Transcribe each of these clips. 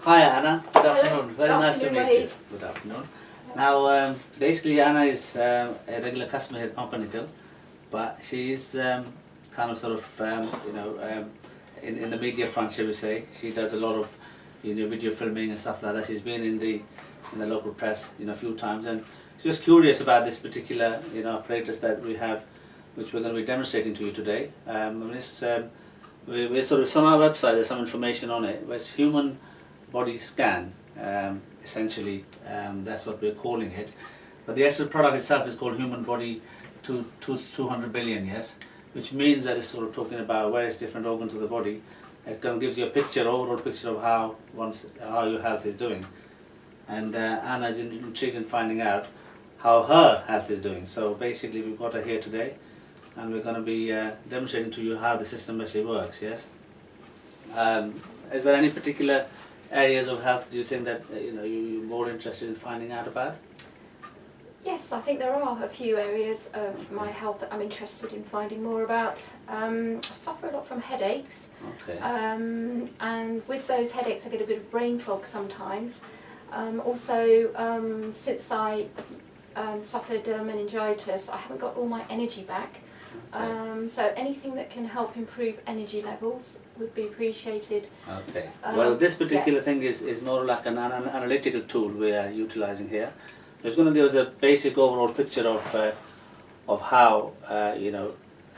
Hi Anna, good afternoon. Hello. Very nice to meet you. Waheed. Good afternoon. Now, basically Anna is a regular customer here at Pumpernickel, but she's kind of sort of, in the media front, shall we say. She does a lot of, video filming and stuff like that. She's been in the local press, a few times, and she was curious about this particular, apparatus that we have, which we're going to be demonstrating to you today. We're sort of, on our website there's some information on it. It's human body scan, essentially. That's what we're calling it. But the actual product itself is called human body to 200 billion, yes, which means that it's sort of talking about various different organs of the body. It kind of gives you a picture, overall picture of how your health is doing. And Anna is intrigued in finding out how her health is doing. So basically we've got her here today, and we're going to be demonstrating to you how the system actually works, yes? Is there any particular areas of health do you think that you're more interested in finding out about? Yes, I think there are a few areas of my health that I'm interested in finding more about. I suffer a lot from headaches, Okay. and with those headaches I get a bit of brain fog sometimes. Also, since I suffered meningitis, I haven't got all my energy back. So anything that can help improve energy levels would be appreciated. Okay. Well, this particular thing is more like an analytical tool we are utilizing here. It's going to give us a basic overall picture of how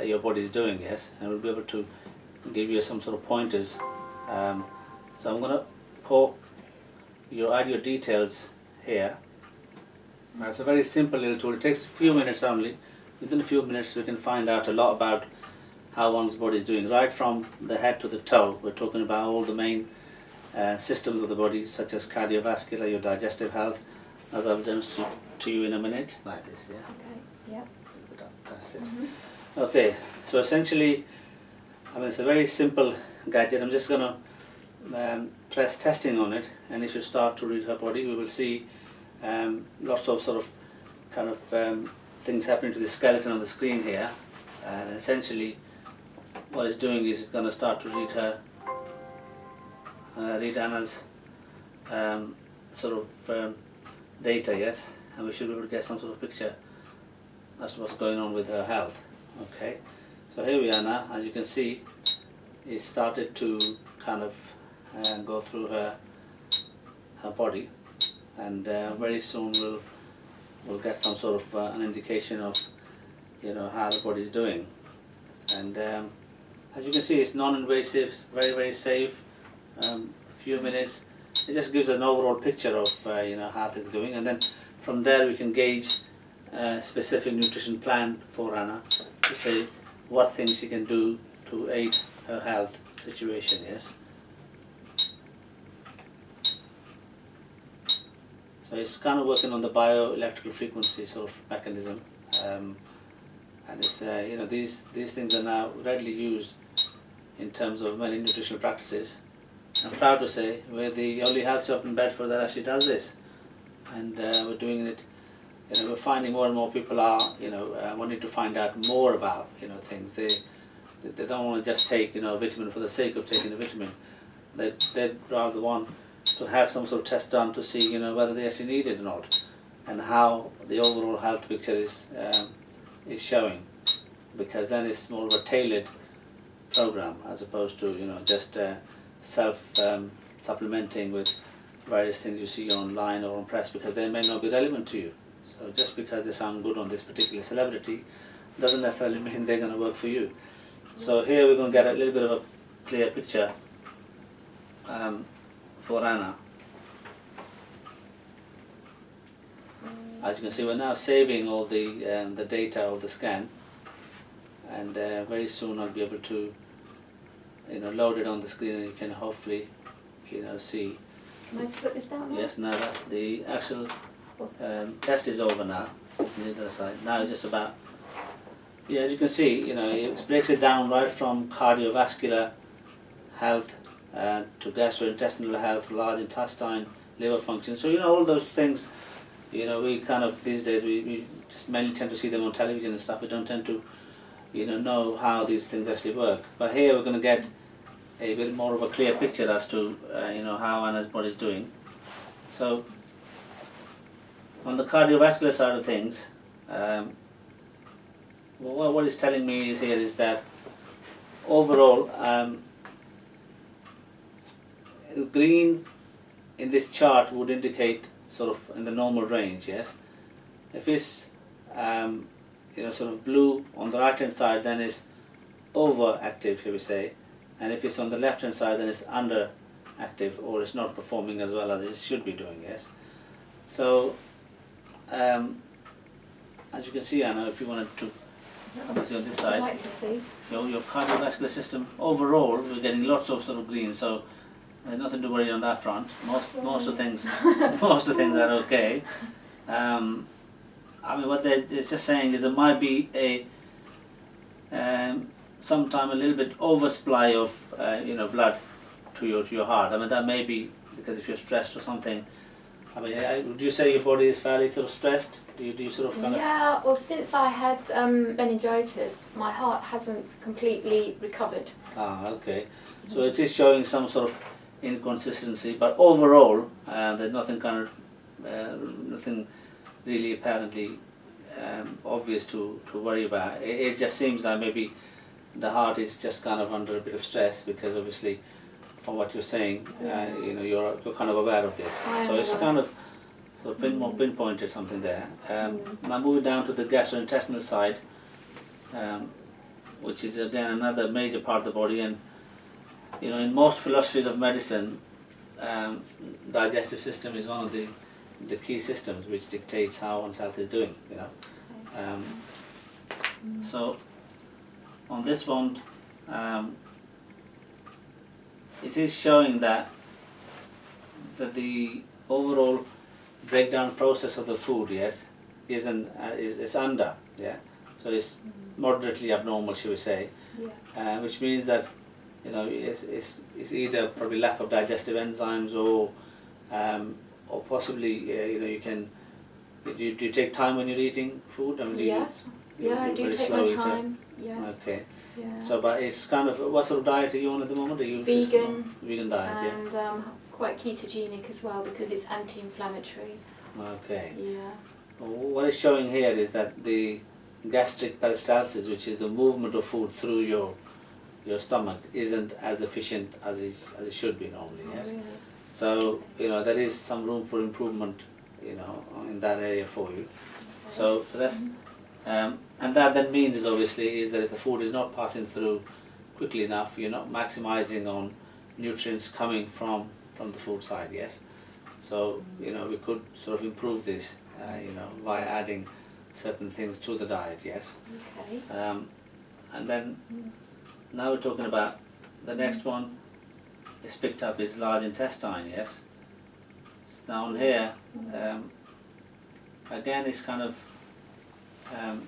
your body is doing, yes, and we'll be able to give you some sort of pointers. So I'm going to add your details here. It's a very simple little tool. It takes a few minutes only. Within a few minutes we can find out a lot about how one's body is doing, right from the head to the toe. We're talking about all the main systems of the body, such as cardiovascular, your digestive health, as I'll demonstrate to you in a minute, like this, yeah? Okay, yeah. That's it. Okay, so essentially, it's a very simple gadget. I'm just going to press testing on it, and it should start to read her body. We will see lots of sort of kind of things happening to the skeleton on the screen here, and essentially what it's doing is it's going to start to read Anna's sort of data, yes, and we should be able to get some sort of picture as to what's going on with her health. Okay, so here we are now. As you can see, it started to kind of go through her body, and very soon we'll get some sort of an indication of how the body is doing. And as you can see, it's non-invasive, very safe. Few minutes, it just gives an overall picture of how things are doing, and then from there we can gauge a specific nutrition plan for Anna to say what things she can do to aid her health situation. Yes. So it's kind of working on the bioelectrical frequency sort of mechanism, and it's these things are now readily used in terms of many nutritional practices. I'm proud to say we're the only health shop in Bedford that actually does this, and we're doing it. We're finding more and more people are wanting to find out more about things. They don't want to just take a vitamin for the sake of taking a vitamin. They'd rather want to have some sort of test done to see whether they actually need it or not, and how the overall health picture is showing, because then it's more of a tailored program as opposed to just self supplementing with various things you see online or on press, because they may not be relevant to you. So just because they sound good on this particular celebrity doesn't necessarily mean they're going to work for you. So here we're going to get a little bit of a clear picture for Anna. As you can see, we're now saving all the data of the scan, and very soon I'll be able to load it on the screen, and you can hopefully see. Can I put this down now? Yes, now that's the actual test is over now on the other side. Now it's just about, as you can see, it breaks it down right from cardiovascular health to gastrointestinal health, large intestine, liver function. So all those things, we kind of these days we just mainly tend to see them on television and stuff. We don't tend to know how these things actually work. But here we're going to get a bit more of a clear picture as to how Anna's body is doing. So on the cardiovascular side of things, what it's telling me is that overall, green in this chart would indicate sort of in the normal range, yes. If it's sort of blue on the right hand side, then it's overactive, shall we say, and if it's on the left hand side, then it's underactive, or it's not performing as well as it should be doing, yes. So as you can see, Anna, if you wanted to see on this side, I'd like to see. so your cardiovascular system overall, we're getting lots of sort of green, so there's nothing to worry on that front. Most of things are okay. I mean, what they're just saying is there might be a sometime a little bit oversupply of blood to your heart. I mean, that may be because if you're stressed or something. I mean, would you say your body is fairly sort of stressed? Do you sort of kind of? Yeah, well, since I had meningitis, my heart hasn't completely recovered. Ah, okay. So it is showing some sort of inconsistency, but overall, there's nothing nothing really apparently obvious to worry about. It just seems like maybe the heart is just kind of under a bit of stress because obviously, from what you're saying, you're kind of aware of this. So it's kind of sort of more pinpointed something there. Now moving down to the gastrointestinal side, which is again another major part of the body, and in most philosophies of medicine, digestive system is one of the key systems which dictates how one's health is doing. So on this one, it is showing that the overall breakdown process of the food, yes, is under, yeah. So it's moderately abnormal, shall we say, which means that it's either probably lack of digestive enzymes or possibly you can. Do you take time when you're eating food? I mean, Yes. I do take my time. Yes. Okay. Yeah. So, but it's kind of, what sort of diet are you on at the moment? Are you vegan? Just vegan diet, and quite ketogenic as well because it's anti-inflammatory. Okay. Yeah. Well, what it's showing here is that the gastric peristalsis, which is the movement of food through your stomach, isn't as efficient as it should be normally. Yes. Really? So there is some room for improvement, in that area for you. So that's and that then means obviously is that if the food is not passing through quickly enough, you're not maximizing on nutrients coming from the food side. Yes. So we could sort of improve this, by adding certain things to the diet. Yes. Okay. And then now we're talking about the next one is picked up is large intestine. Yes. Now on here, again it's kind of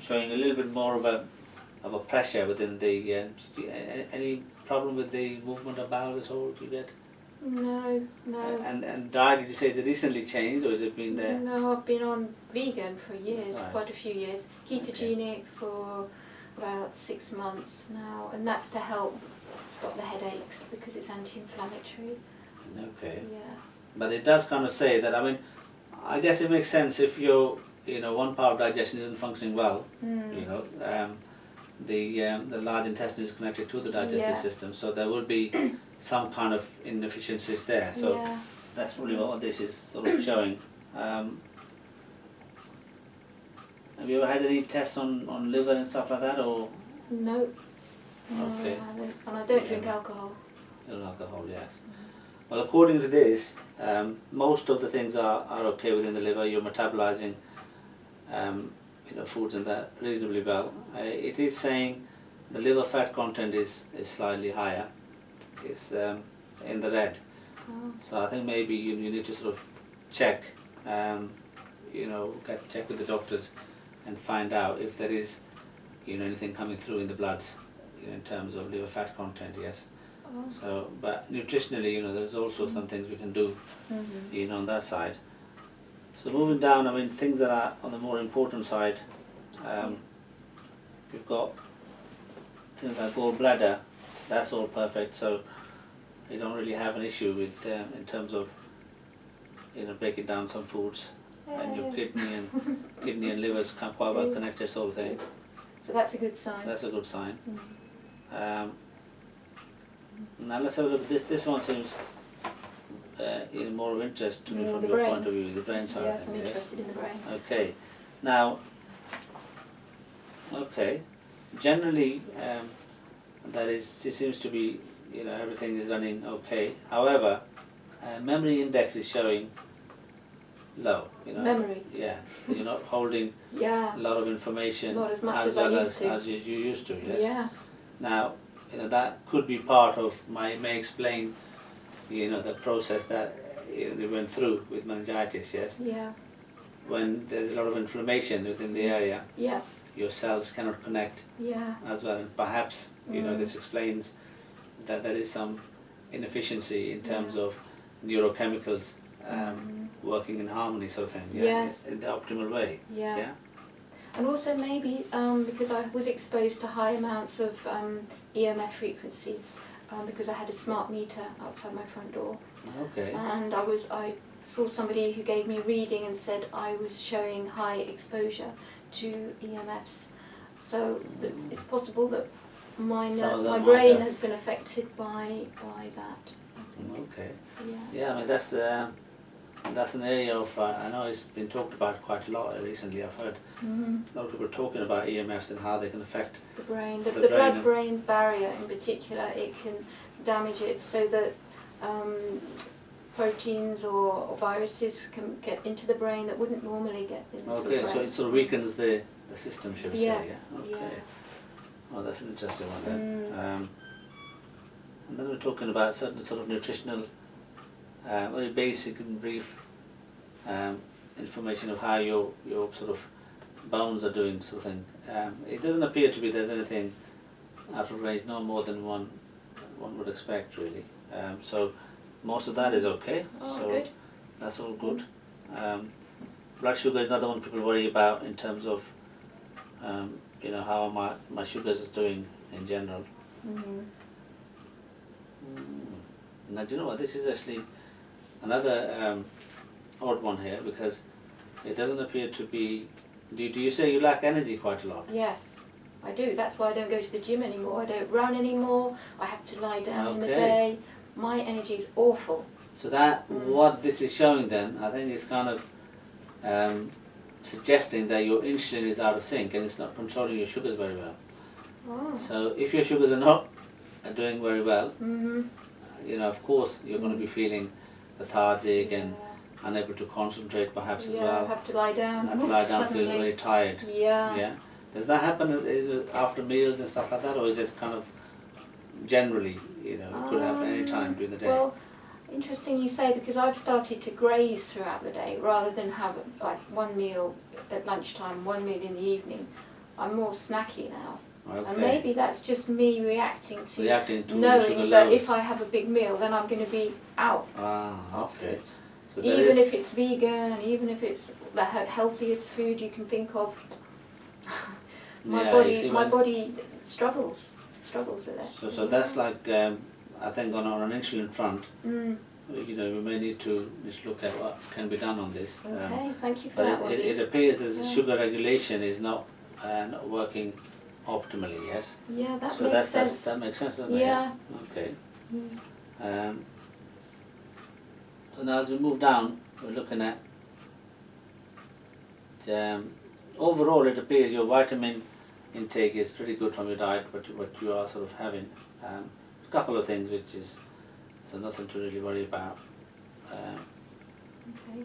showing a little bit more of a pressure within the. Any problem with the movement of bowel at all? Do you get? No. And diet, did you say, is it recently changed or has it been there? No, I've been on vegan for years, Right. quite a few years. Ketogenic for about 6 months now, and that's to help stop the headaches because it's anti-inflammatory. Okay. Yeah. But it does kind of say that, I mean, I guess it makes sense if your, one part of digestion isn't functioning well, the large intestine is connected to the digestive system, so there will be some kind of inefficiencies there. So that's probably what this is sort of showing. Have you ever had any tests on liver and stuff like that, or? No. Okay. I haven't. And I don't drink alcohol. No alcohol, yes. Well, according to this, most of the things are okay within the liver. You're metabolizing, foods and that reasonably well. It is saying the liver fat content is slightly higher. It's in the red. Oh. So I think maybe you need to sort of check, check with the doctors and find out if there is, anything coming through in the bloods, in terms of liver fat content. Yes. Oh. So, but nutritionally, there's also some things we can do, on that side. So moving down, I mean, things that are on the more important side, we've got things like gallbladder. That's all perfect. So you don't really have an issue with in terms of, you know, breaking down some foods, and your kidney and livers can quite well connected, sort of thing. So that's a good sign. That's a good sign. Mm. Now let's have a look at this. This one seems more of interest to me from your point of view, the brain side. Yes, I'm interested in the brain. Okay. Now, generally, it seems to be, you know, everything is running okay. However, memory index is showing low. You know. Memory. Yeah. So you're not holding a lot of information. Not as much as I well used to. as you used to. Yes. Yeah. Now, you know, that could be part of may explain, you know, the process that they went through with meningitis. Yes. Yeah. When there's a lot of inflammation within the area. Yeah. Your cells cannot connect. Yeah. As well, and perhaps you know this explains that there is some inefficiency in terms of neurochemicals working in harmony, sort of thing. Yeah. Yes. In the optimal way. Yeah. Yeah. And also maybe because I was exposed to high amounts of EMF frequencies because I had a smart meter outside my front door. Okay. And I saw somebody who gave me a reading and said I was showing high exposure to EMFs. So it's possible that my brain has been affected by that. I think. Okay. Yeah. Yeah, I mean that's an area of I know it's been talked about quite a lot recently. I've heard a lot of people talking about EMFs and how they can affect the brain. the The brain blood-brain barrier in particular, it can damage it so that proteins or viruses can get into the brain that wouldn't normally get into the brain. Okay, so it sort of weakens the system, should we say? Yeah. Okay. Yeah. Oh, that's an interesting one then. And then we're talking about certain sort of nutritional, very basic and brief information of how your sort of bones are doing, sort of thing. It doesn't appear to be there's anything out of range, no more than one would expect, really. So most of that is okay. Oh, so good. that's all good. Blood sugar is another one people worry about in terms of you know, how my sugars is doing in general. Now, do you know what? This is actually another odd one here, because it doesn't appear to be. Do you say you lack energy quite a lot? Yes, I do. That's why I don't go to the gym anymore. I don't run anymore. I have to lie down in the day. My energy is awful. So that what this is showing then, I think, is kind of suggesting that your insulin is out of sync and it's not controlling your sugars very well. Oh. So if your sugars are not doing very well, you know, of course you're going to be feeling lethargic and unable to concentrate perhaps as well. Have to lie down. Have to lie down, feel very tired. Yeah. Yeah. Does that happen after meals and stuff like that, or is it kind of generally, you know, it could happen any time during the day? Well, interesting you say, because I've started to graze throughout the day rather than have like one meal at lunchtime, one meal in the evening. I'm more snacky now. Okay. And maybe that's just me reacting to levels. knowing that if I have a big meal, then I'm going to be out afterwards. So even if it's vegan, even if it's the healthiest food you can think of, my body struggles with it. So that's like I think on an insulin front, you know, we may need to just look at what can be done on this. Okay, thank you for but that. it appears that the sugar regulation is not working optimally. Yes. Yeah, that makes sense. That makes sense, doesn't it? Yeah. Okay. So now as we move down, we're looking at overall it appears your vitamin intake is pretty good from your diet, what you are sort of having. There's a couple of things which is so nothing to really worry about. Okay.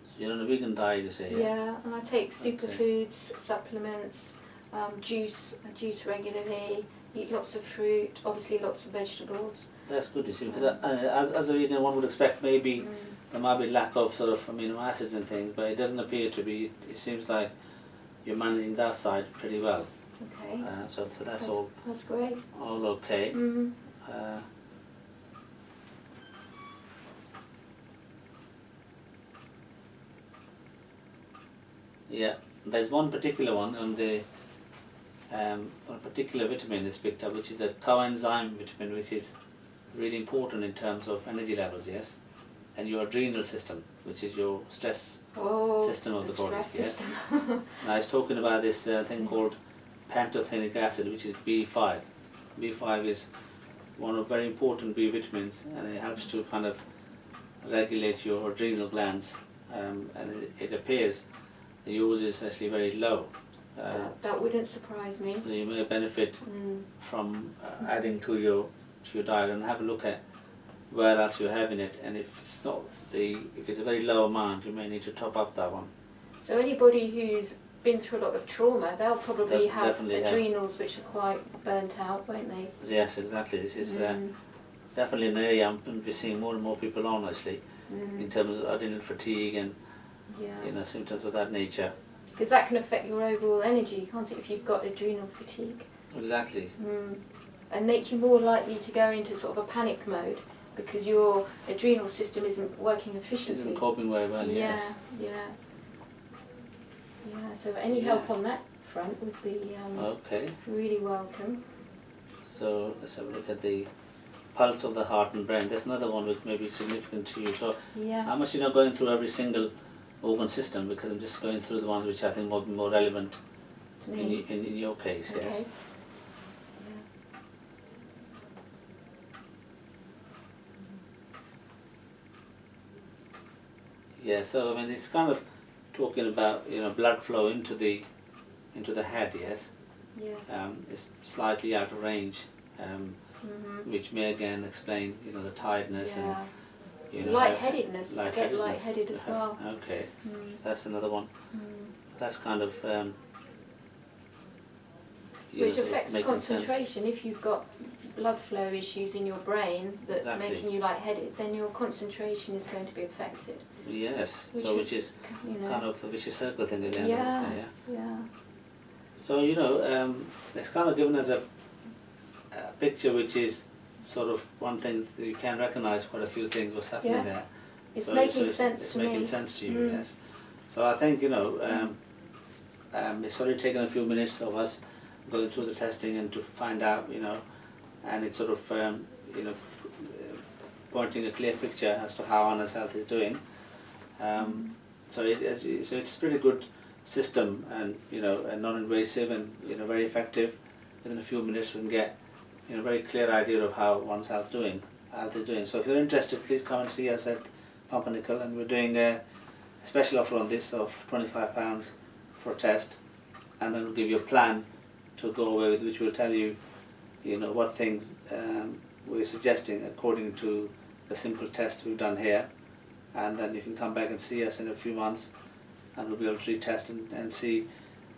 So you're on a vegan diet, you say? Yeah, and I take superfoods, supplements, juice regularly, eat lots of fruit, obviously lots of vegetables. That's good, you see, because as a vegan one would expect maybe there might be lack of sort of amino acids and things, but it doesn't appear to be. It seems like you're managing that side pretty well. Okay. So that's all. That's great. All okay. Yeah, there's one particular one on the a particular vitamin is picked up, which is a coenzyme vitamin, which is really important in terms of energy levels, yes, and your adrenal system, which is your stress system of the body. Yes. And I was talking about this thing called pantothenic acid, which is B5. B5 is one of very important B vitamins, and it helps to kind of regulate your adrenal glands, and it appears that yours is actually very low. That wouldn't surprise me. So you may benefit from adding to your diet, and have a look at where else you're having it, and if it's not if it's a very low amount, you may need to top up that one. So anybody who's been through a lot of trauma, they'll probably have adrenals which are quite burnt out, won't they? Yes, exactly. This is definitely an area I'm seeing more and more people on, actually, in terms of adrenal fatigue and symptoms of that nature. Because that can affect your overall energy, can't it, if you've got adrenal fatigue? Exactly. And make you more likely to go into sort of a panic mode because your adrenal system isn't working efficiently. Isn't coping very well, yes. Yeah, so any help on that front would be really welcome. So let's have a look at the pulse of the heart and brain. That's another one which may be significant to you. So I'm actually not going through every single organ system, because I'm just going through the ones which I think will be more relevant to me. In your case, yes. Yeah, so I mean it's kind of talking about blood flow into the head, yes. Yes. It's slightly out of range, which may again explain the tiredness and lightheadedness. I get lightheaded as well. Okay, that's another one. That's kind of which affects concentration. Sense. If you've got blood flow issues in your brain that's making you lightheaded, then your concentration is going to be affected. Yes, which is kind of a vicious circle thing again. Yeah. So it's kind of given us a picture which is sort of one thing that you can recognise quite a few things what's happening there. It's making sense to me. It's making sense to you, yes. So I think it's only taken a few minutes of us going through the testing and to find out, and it's sort of pointing a clear picture as to how Anna's health is doing. So it's a pretty good system, and and non-invasive, and very effective. Within a few minutes we can get a very clear idea of how one's health is doing. So if you're interested, please come and see us at Pumpernickel, and we're doing a special offer on this of £25 for a test, and then we'll give you a plan to go away with, which will tell you what things we're suggesting according to the simple test we've done here, and then you can come back and see us in a few months, and we'll be able to retest and see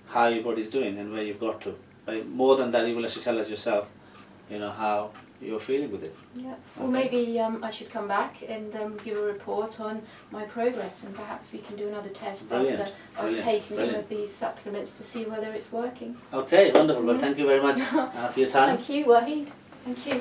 how your body's doing and where you've got to. But more than that, you will actually tell us yourself, how you're feeling with it. Yeah. Well, maybe I should come back and give a report on my progress, and perhaps we can do another test after I've taken some of these supplements to see whether it's working. Okay, wonderful. Well, thank you very much for your time. Thank you, Waheed. Thank you.